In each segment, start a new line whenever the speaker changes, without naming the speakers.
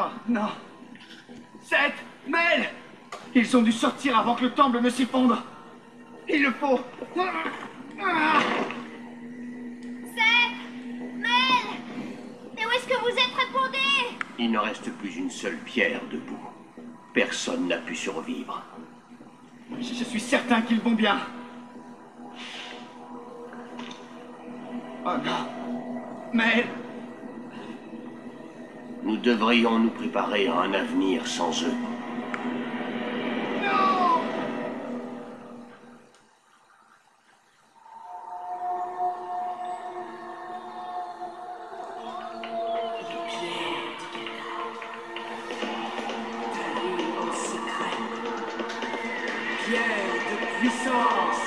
Oh non. Seth, Mel, ils ont dû sortir avant que le temple ne s'effondre. Il le faut.
Seth, Mel, mais où est-ce que vous êtes? Répondez!
Il ne reste plus une seule pierre debout. Personne n'a pu survivre.
Je suis certain qu'ils vont bien. Oh non. Mel.
Nous devrions nous préparer à un avenir sans eux.
Non!
Pierre de puissance.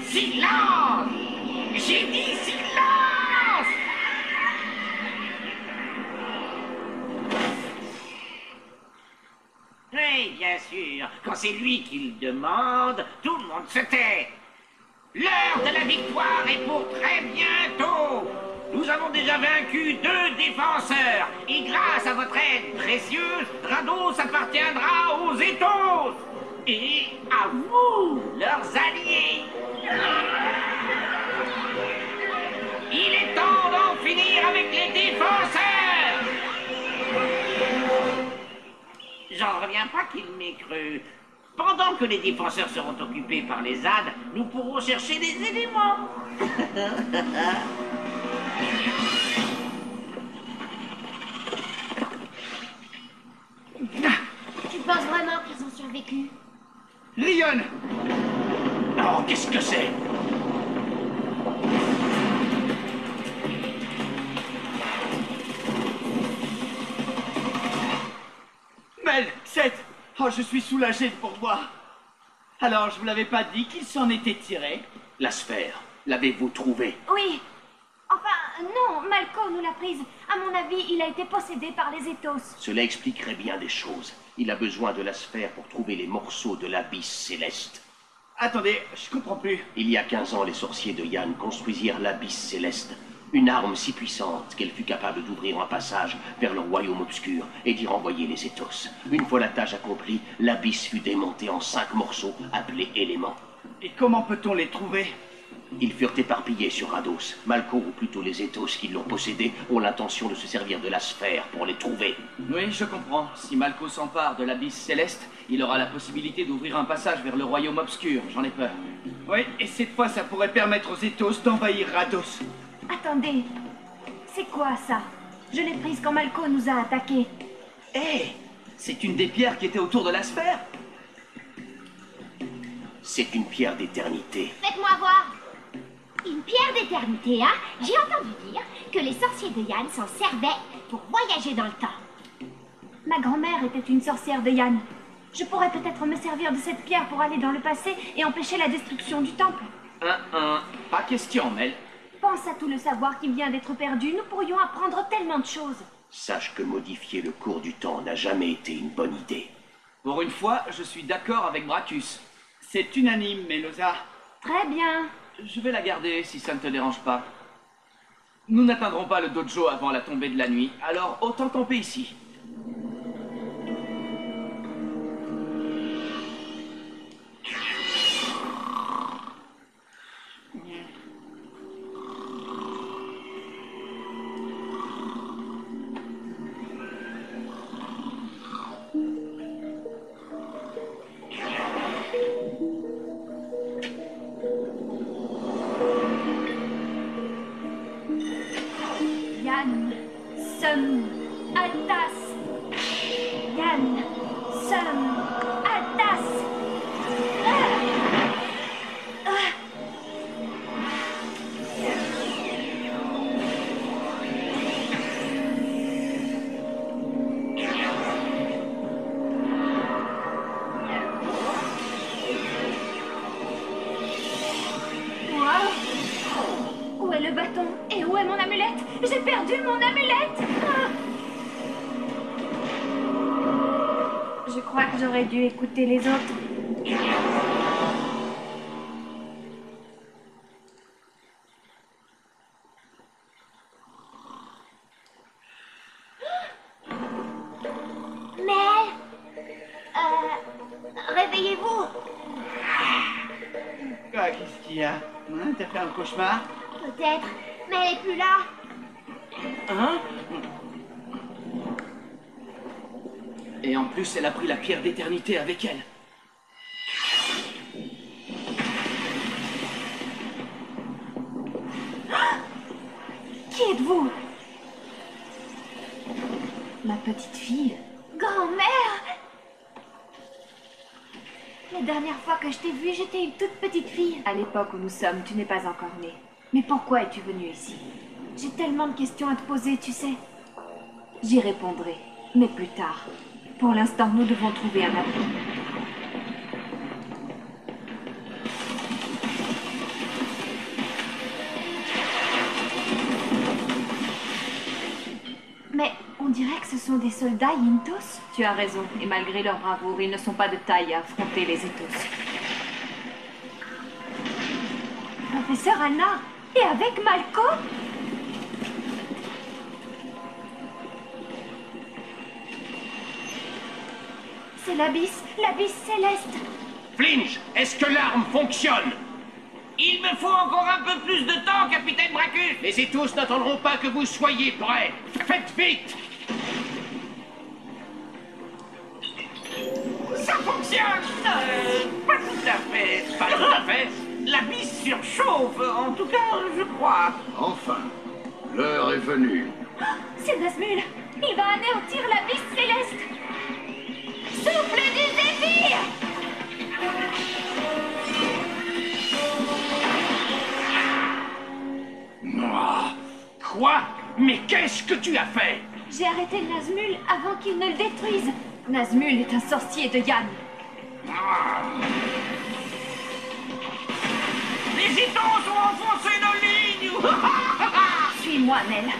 Silence! J'ai dit silence! Oui, bien sûr, quand c'est lui qui le demande, tout le monde se tait. L'heure de la victoire est pour très bientôt. Nous avons déjà vaincu 2 défenseurs, et grâce à votre aide précieuse, Rados appartiendra aux Ethos. Et à vous, leurs alliés. Il est temps d'en finir avec les défenseurs. J'en reviens pas qu'il m'ait cru. Pendant que les défenseurs seront occupés par les ZAD, nous pourrons chercher des éléments.
Tu penses vraiment qu'ils ont survécu?
Lyon!
Oh, qu'est-ce que c'est?
Mel, Seth! Oh, je suis soulagé de vous revoir. Alors, je vous l'avais pas dit qu'il s'en était tiré?
La sphère, l'avez-vous trouvée?
Oui. Enfin, non, Malko nous l'a prise. À mon avis, il a été possédé par les Ethos.
Cela expliquerait bien des choses. Il a besoin de la sphère pour trouver les morceaux de l'abysse céleste.
Attendez, je comprends plus.
Il y a 15 ans, les sorciers de Yann construisirent l'abysse céleste. Une arme si puissante qu'elle fut capable d'ouvrir un passage vers le royaume obscur et d'y renvoyer les Ethos. Une fois la tâche accomplie, l'abysse fut démontée en 5 morceaux appelés éléments.
Et comment peut-on les trouver?
Ils furent éparpillés sur Rados. Malko, ou plutôt les Ethos qui l'ont possédé, ont l'intention de se servir de la sphère pour les trouver.
Oui, je comprends. Si Malko s'empare de l'abysse céleste, il aura la possibilité d'ouvrir un passage vers le royaume obscur. J'en ai peur.
Oui, et cette fois, ça pourrait permettre aux Ethos d'envahir Rados.
Attendez. C'est quoi ça? Je l'ai prise quand Malko nous a attaqués.
Hé! C'est une des pierres qui était autour de la sphère?
C'est une pierre d'éternité.
Faites-moi voir. Une pierre d'éternité, hein? J'ai entendu dire que les sorciers de Yann s'en servaient pour voyager dans le temps. Ma grand-mère était une sorcière de Yann. Je pourrais peut-être me servir de cette pierre pour aller dans le passé et empêcher la destruction du temple.
Pas question, Mel.
Pense à tout le savoir qui vient d'être perdu. Nous pourrions apprendre tellement de choses.
Sache que modifier le cours du temps n'a jamais été une bonne idée.
Pour une fois, je suis d'accord avec Bracus.
C'est unanime, Melosa.
Très bien.
Je vais la garder si ça ne te dérange pas. Nous n'atteindrons pas le dojo avant la tombée de la nuit, alors autant camper ici.
Yann, Sum, Altas. Yann, Sum, Altas. le bâton? Et où est mon amulette? J'ai perdu mon amulette! Ah. Je crois que j'aurais dû écouter les autres. Mel, réveillez-vous.
Quoi, qu'est-ce qu'il y a? Hein, t'as fait un cauchemar?
Peut-être, mais elle est plus là.
Hein?
Et en plus, elle a pris la pierre d'éternité avec elle.
Qui êtes-vous? Ma petite fille. Grand-mère! La dernière fois que je t'ai vue, j'étais une toute petite fille. À l'époque où nous sommes, tu n'es pas encore née. Mais pourquoi es-tu venue ici? J'ai tellement de questions à te poser, tu sais. J'y répondrai, mais plus tard. Pour l'instant, nous devons trouver un abri. Mais on dirait que ce sont des soldats Yintos. Tu as raison, et malgré leur bravoure, ils ne sont pas de taille à affronter les Ethos. Professeur Anna, et avec Malko? C'est l'abysse céleste.
Flinch, est-ce que l'arme fonctionne?
Il me faut encore un peu plus de temps, capitaine Bracus.
Les Ethos n'attendront pas que vous soyez prêts. Faites vite!
Ça fonctionne. Pas tout à fait. Pas tout à fait. La bise surchauffe, en tout cas, je crois.
Enfin, l'heure est venue.
C'est Nazmul. Il va anéantir l'abysse céleste. Souffle du zéphyr!
Quoi? Mais qu'est-ce que tu as fait?
J'ai arrêté Nazmul avant qu'il ne le détruise. Nazmul est un sorcier de Yann.
Les Ethos ont enfoncé nos lignes.
Suis-moi, Nell.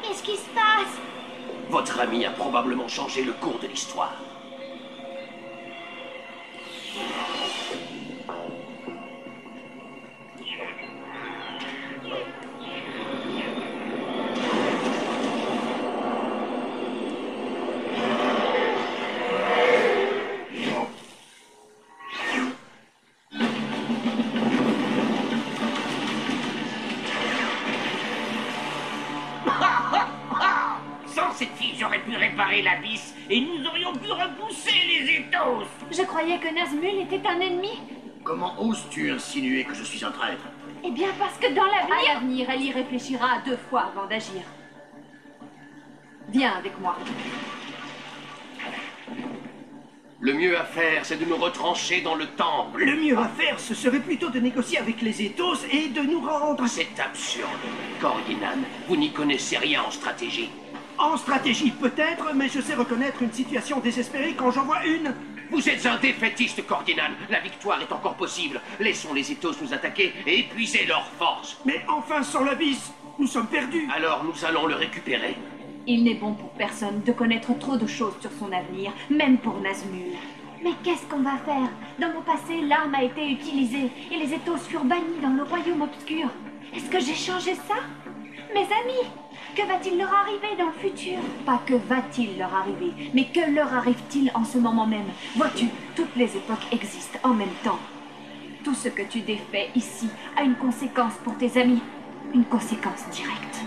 Qu'est-ce qui se passe?
Votre ami a probablement changé le cours de l'histoire.
Sans cette fille, j'aurais pu réparer l'abysse et nous aurions pu repousser les Ethos.
Je croyais que Nazmul était un ennemi.
Comment oses-tu insinuer que je suis un traître?
Eh bien, parce que dans l'avenir, elle y réfléchira 2 fois avant d'agir. Viens avec moi.
Le mieux à faire, c'est de nous retrancher dans le temple.
Le mieux à faire, ce serait plutôt de négocier avec les Ethos et de nous rendre...
C'est absurde. Cordinan, vous n'y connaissez rien en stratégie.
En stratégie, peut-être, mais je sais reconnaître une situation désespérée quand j'en vois une.
Vous êtes un défaitiste, Cordinan. La victoire est encore possible. Laissons les Ethos nous attaquer et épuiser leurs forces.
Mais enfin, sans l'abysse, nous sommes perdus.
Alors nous allons le récupérer.
Il n'est bon pour personne de connaître trop de choses sur son avenir, même pour Nazmul. Mais qu'est-ce qu'on va faire? Dans mon passé, l'arme a été utilisée et les Ethos furent bannis dans le royaume obscur. Est-ce que j'ai changé ça? Mes amis, que va-t-il leur arriver dans le futur? Pas que va-t-il leur arriver, mais que leur arrive-t-il en ce moment même? Vois-tu, toutes les époques existent en même temps. Tout ce que tu défais ici a une conséquence pour tes amis, une conséquence directe.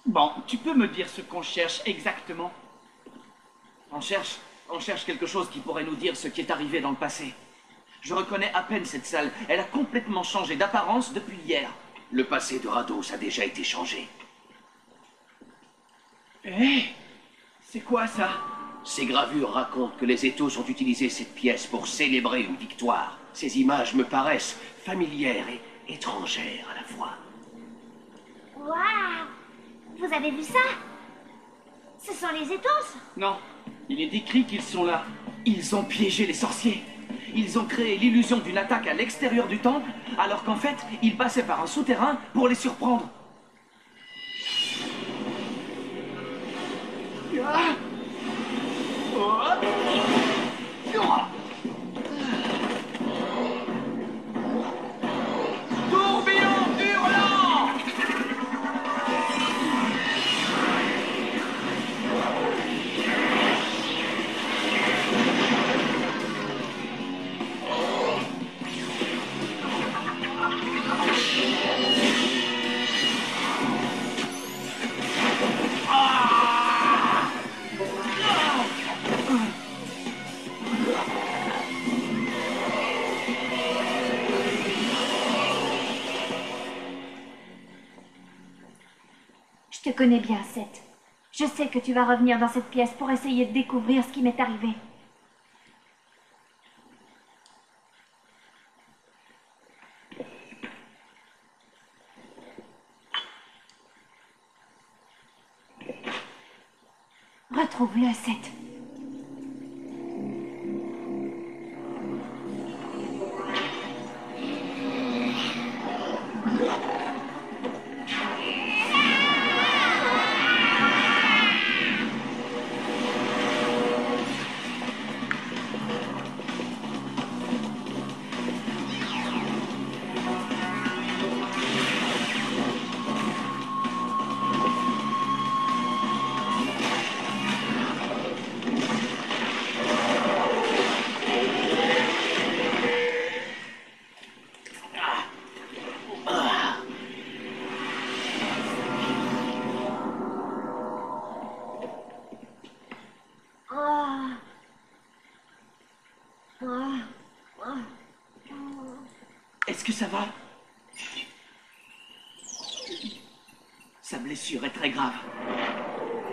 Bon, tu peux me dire ce qu'on cherche exactement?
On cherche quelque chose qui pourrait nous dire ce qui est arrivé dans le passé. Je reconnais à peine cette salle. Elle a complètement changé d'apparence depuis hier.
Le passé de Rados a déjà été changé.
Hé, c'est quoi ça?
Ces gravures racontent que les Ethos ont utilisé cette pièce pour célébrer une victoire. Ces images me paraissent familières et étrangères à la fois.
Waouh! Vous avez vu ça? Ce sont les Ethos?
Non, il est décrit qu'ils sont là. Ils ont piégé les sorciers. Ils ont créé l'illusion d'une attaque à l'extérieur du temple, alors qu'en fait, ils passaient par un souterrain pour les surprendre.
Ah! Oh! Ah! Tourbillon hurlant!
Je te connais bien, Seth. Je sais que tu vas revenir dans cette pièce pour essayer de découvrir ce qui m'est arrivé. Retrouve-le, Seth.
Est-ce que ça va? Sa blessure est très grave.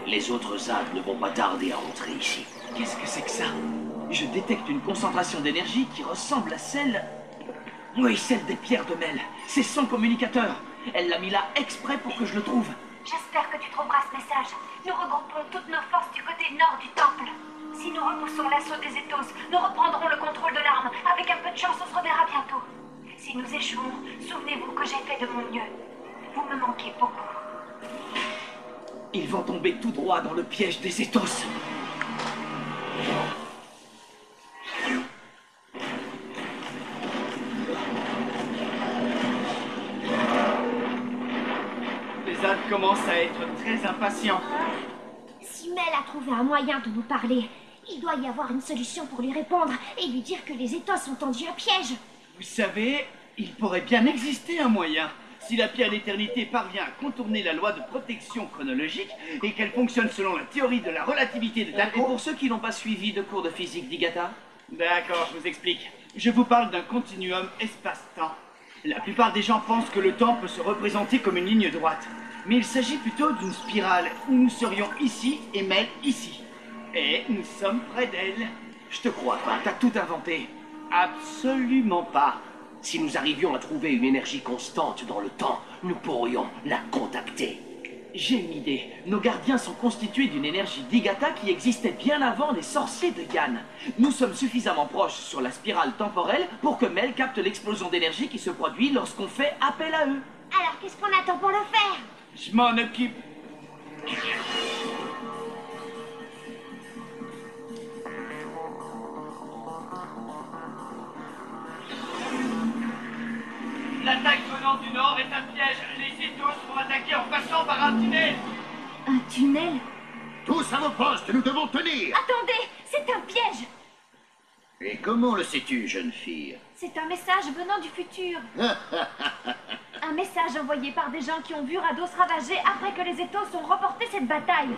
Les autres ZAD ne vont pas tarder à rentrer ici.
Qu'est-ce que c'est que ça? Je détecte une concentration d'énergie qui ressemble à celle... Oui, celle des pierres de Mel. C'est son communicateur. Elle l'a mis là exprès pour que je le trouve.
J'espère que tu trouveras ce message. Nous regroupons toutes nos forces du côté nord du temple. Si nous repoussons l'assaut des Ethos, nous reprendrons le contrôle de l'arme. Avec un peu de chance, on se reverra bientôt. Si nous échouons, souvenez-vous que j'ai fait de mon mieux. Vous me manquez beaucoup.
Ils vont tomber tout droit dans le piège des Ethos.
Les ZAD commencent à être très impatients.
Si Mel a trouvé un moyen de nous parler, il doit y avoir une solution pour lui répondre et lui dire que les Ethos ont tendu un piège.
Vous savez, il pourrait bien exister un moyen. Si la pierre d'éternité parvient à contourner la loi de protection chronologique et qu'elle fonctionne selon la théorie de la relativité de
Et
Dako...
pour ceux qui n'ont pas suivi de cours de physique d'Igata,
D'accord, je vous explique. Je vous parle d'un continuum espace-temps. La plupart des gens pensent que le temps peut se représenter comme une ligne droite. Mais il s'agit plutôt d'une spirale où nous serions ici et Mel ici. Et nous sommes près d'elle.
je te crois pas, t'as tout inventé.
Absolument pas.
Si nous arrivions à trouver une énergie constante dans le temps, nous pourrions la contacter.
J'ai une idée. Nos gardiens sont constitués d'une énergie d'Igata qui existait bien avant les sorciers de Yann. Nous sommes suffisamment proches sur la spirale temporelle pour que Mel capte l'explosion d'énergie qui se produit lorsqu'on fait appel à eux.
Alors qu'est-ce qu'on attend pour le faire?
Je m'en occupe. L'attaque venant du nord est un piège. Les Ethos vont attaquer en passant par un tunnel.
Un tunnel?
Tous à vos postes, nous devons tenir.
Attendez, c'est un piège.
Et comment le sais-tu, jeune fille?
C'est un message venant du futur. Un message envoyé par des gens qui ont vu Rados ravagé après que les Ethos ont remporté cette bataille.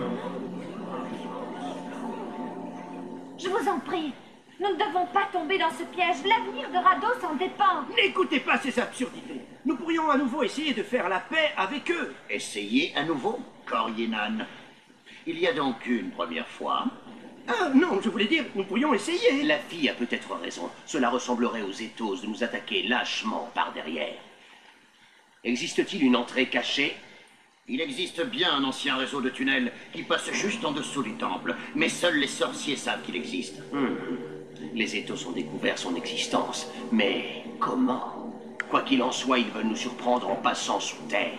Je vous en prie, nous ne devons pas tomber dans ce piège. L'avenir de Rados en dépend.
N'écoutez pas ces absurdités. Nous pourrions à nouveau essayer de faire la paix avec eux.
Essayez à nouveau, Koryenan. Il y a donc une première fois,
Ah non, je voulais dire, nous pourrions essayer.
La fille a peut-être raison. Cela ressemblerait aux éthos de nous attaquer lâchement par derrière. Existe-t-il une entrée cachée?
Il existe bien un ancien réseau de tunnels qui passe juste en dessous du temple, mais seuls les sorciers savent qu'il existe.
Les éthos ont découvert son existence, mais comment? Quoi qu'il en soit, ils veulent nous surprendre en passant sous terre.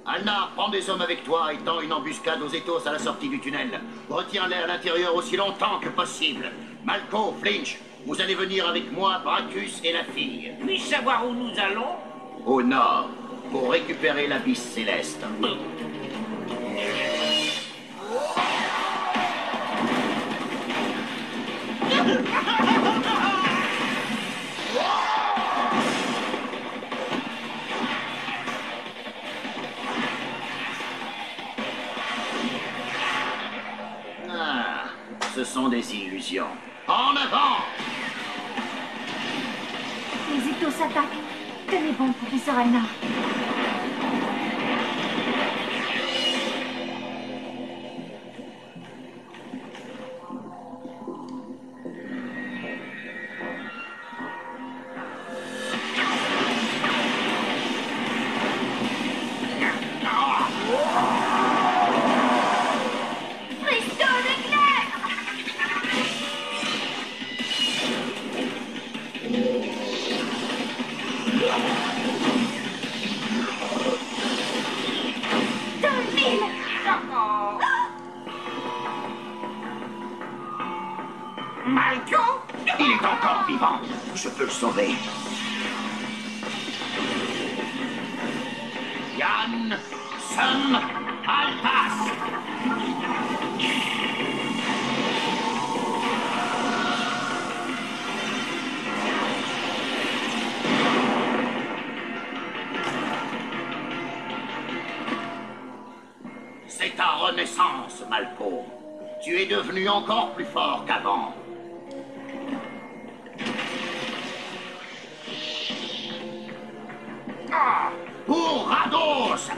Alnar, prends des hommes avec toi et tends une embuscade aux éthos à la sortie du tunnel. Retiens-les à l'intérieur aussi longtemps que possible. Malko, Flinch, vous allez venir avec moi, Bracus et la fille.
Puis-je savoir où nous allons?
Au nord, pour récupérer l'abysse céleste. Ah, ce sont des illusions. En avant!
Les étos s'attaquent. Tenez bon, professeur Alnar.
Malko?
Il est encore vivant. Je peux le sauver. Yann, Sum, Altas. C'est ta renaissance, Malko. Tu es devenu encore plus fort qu'avant. Pour Rados!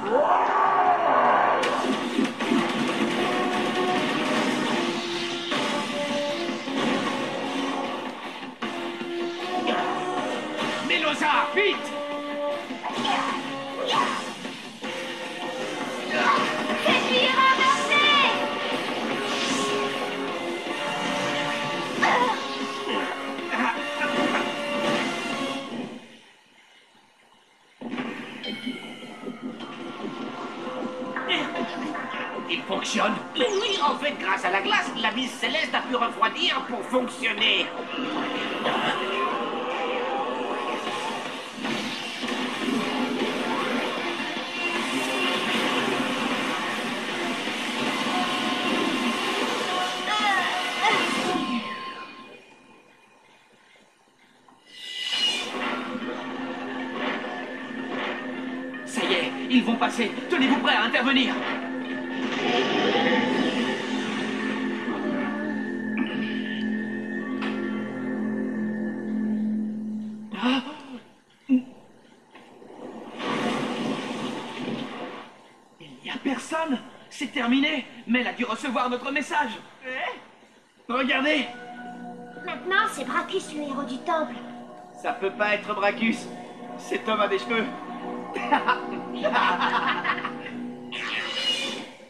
Mélosa, vite!
Faites-lui renverser!
Il fonctionne.
Oui, en fait, grâce à la glace, l'abysse céleste a pu refroidir pour fonctionner.
Ça y est, ils vont passer. Tenez-vous prêts à intervenir. Ah. Il n'y a personne. C'est terminé. Mel a dû recevoir notre message. Regardez.
Maintenant, c'est Bracus, le héros du temple.
Ça peut pas être Bracus. Cet homme a des cheveux.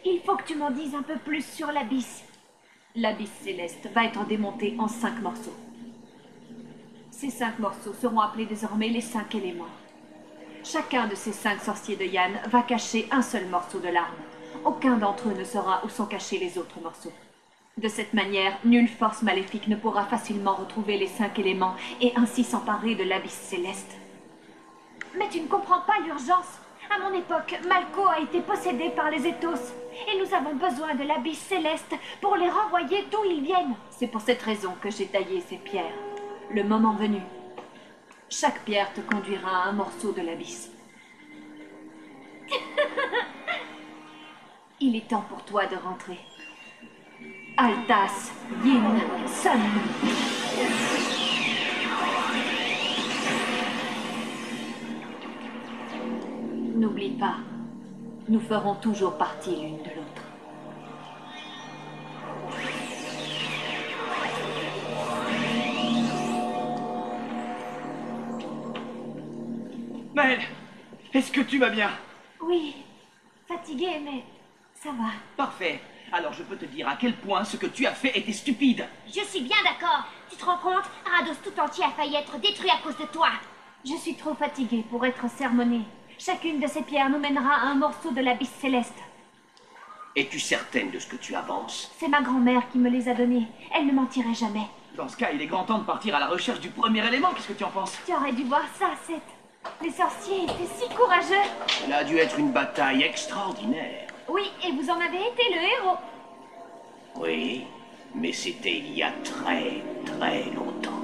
Il faut que tu m'en dises un peu plus sur l'abysse.
L'abysse céleste va être démontée en 5 morceaux. Ces 5 morceaux seront appelés désormais les 5 éléments. Chacun de ces 5 sorciers de Yann va cacher un seul morceau de l'arme. Aucun d'entre eux ne saura où sont cachés les autres morceaux. De cette manière, nulle force maléfique ne pourra facilement retrouver les 5 éléments et ainsi s'emparer de l'abysse céleste.
Mais tu ne comprends pas l'urgence. À mon époque, Malko a été possédé par les éthos. Et nous avons besoin de l'abysse céleste pour les renvoyer d'où ils viennent.
C'est pour cette raison que j'ai taillé ces pierres. Le moment venu, chaque pierre te conduira à un morceau de l'abysse. Il est temps pour toi de rentrer. Altas, Yin, Sun. N'oublie pas, nous ferons toujours partie l'une de l'autre.
Est-ce que tu vas bien?
Oui, fatiguée, mais ça va.
Parfait. Alors je peux te dire à quel point ce que tu as fait était stupide.
Je suis bien d'accord. Tu te rends compte? Arados tout entier a failli être détruit à cause de toi.
Je suis trop fatiguée pour être sermonnée. Chacune de ces pierres nous mènera à un morceau de l'abysse céleste.
Es-tu certaine de ce que tu avances?
C'est ma grand-mère qui me les a donnés. Elle ne mentirait jamais.
Dans ce cas, il est grand temps de partir à la recherche du premier élément. Qu'est-ce que tu en penses?
Tu aurais dû voir ça, Seth. Les sorciers étaient si courageux.
Cela a dû être une bataille extraordinaire.
Oui, et vous en avez été le héros.
Oui, mais c'était il y a très, très longtemps.